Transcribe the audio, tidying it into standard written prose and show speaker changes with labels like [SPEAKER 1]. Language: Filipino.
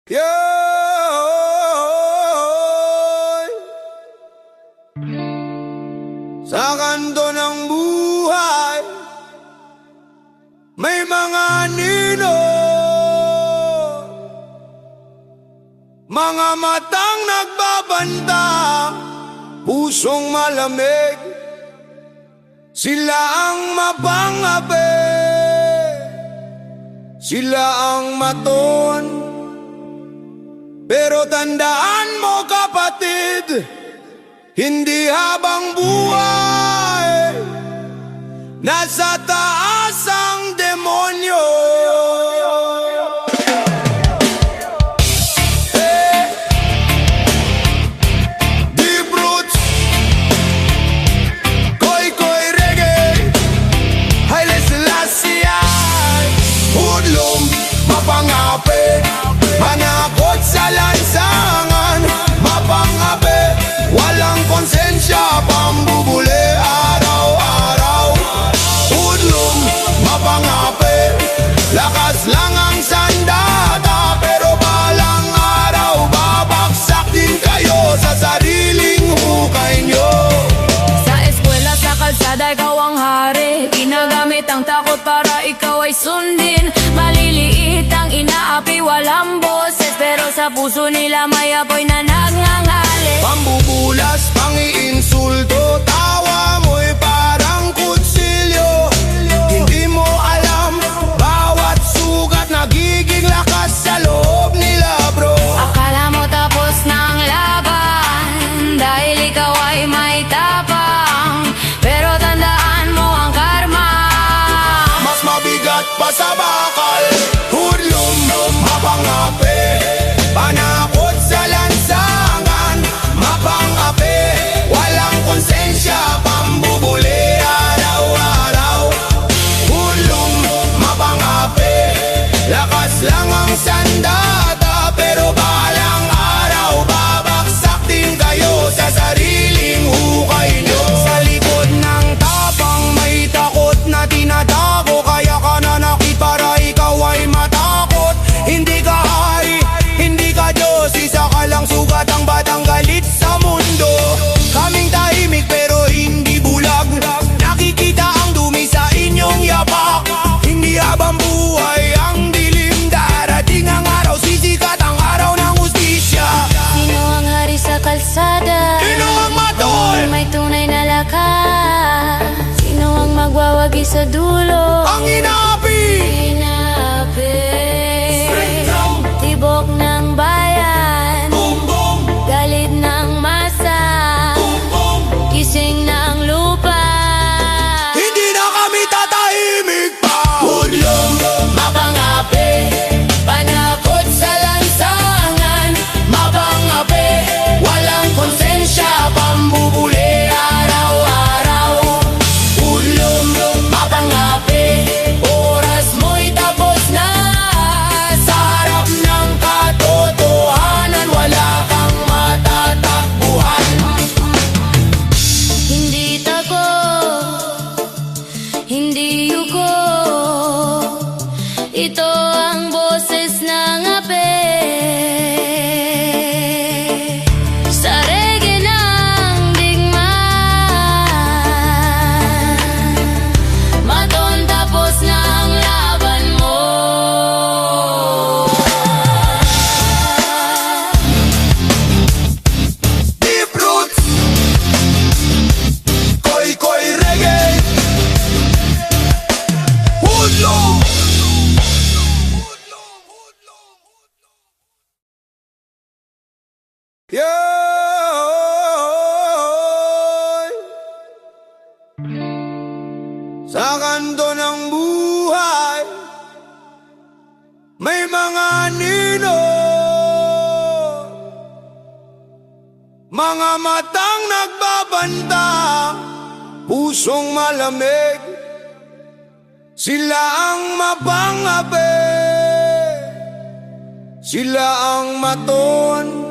[SPEAKER 1] Yoy! Sa kanto ng buhay may mga nino, mga matang nagbabanta, pusong malamig. Sila ang mapangapi, sila ang maton. Pero tandaan mo kapatid, hindi habang buhay nasa taas ang demonyo. Deep roots, koy reggae, Haile Selassie, hudlum, mapangapi, manakot sa lansangan, mapangapi, walang konsensya, pambubuli araw-araw. Hudlum, mapangapi, lakas lang ang sandata, pero balang araw babaksak din kayo sa sariling hukay nyo.
[SPEAKER 2] Sa eskwela, sa kalsada, ikaw ang hari. Ginagamit ang takot para ikaw ay sundin. Maliliit ang inaapi, walang boses, pero sa puso nila may apoy na nagngangali.
[SPEAKER 1] Pambubulas, pangiinsulto, tawa mo'y parang kutsilyo. Hindi mo alam, bawat sugat nagiging lakas sa loob nila, bro.
[SPEAKER 2] Akala mo tapos na ang laban dahil ikaw ay may tapang, pero tandaan mo ang karma
[SPEAKER 1] Mas mabigat pa sa bakal. Hudlum, mapangapi, panakot sa lansangan, mapangapi, walang konsensya, pambubuli araw-araw. Hudlum, mapangapi, lakas lang ang sandata, pero balang araw babaksak din kayo sa sariling hukay nyo. Sa likod ng tapang may takot na tinatago, kaya ka nanakit para ikaw ay matakot. Hindi ka hari, hindi ka Diyos, isa ka lang sugat, ang batang galit sa mundo. Kaming tahimik pero hindi bulag, nakikita ang dumi sa inyong yapak. Hindi habang buhay ang dilim, darating ang araw, sisikat ang araw ng hustisya.
[SPEAKER 2] Sino ang hari sa kalsada?
[SPEAKER 1] Sino ang matol?
[SPEAKER 2] May tunay na lakas. Sino ang magwawagi sa dulo?
[SPEAKER 1] Ang inaapi,
[SPEAKER 2] Inapi, tibok ng bayan,
[SPEAKER 1] boom boom,
[SPEAKER 2] galit ng masa,
[SPEAKER 1] boom boom.
[SPEAKER 2] gising ng lupa.
[SPEAKER 1] Hindi na kami tatahimik pa. Hudlum,
[SPEAKER 2] Mapangapi, panakot sa lansangan,
[SPEAKER 1] mapangapi, walang konsensya, pambubuli araw-araw. Hudlum, mapangapi, oras mo'y tapos na. Sa harap ng katotohanan, wala kang matatakbuhan.
[SPEAKER 2] hindi takot, hindi yuko. Ito ang boses ng ape. Sa reggae ng digmaan, maton tapos na ang laban mo.
[SPEAKER 1] Deep roots, koy reggae, hudlum. Yoy! Sa kanto ng buhay may mga nino, mga matang nagbabanta, pusong malamig. Sila ang mapangapi, sila ang maton.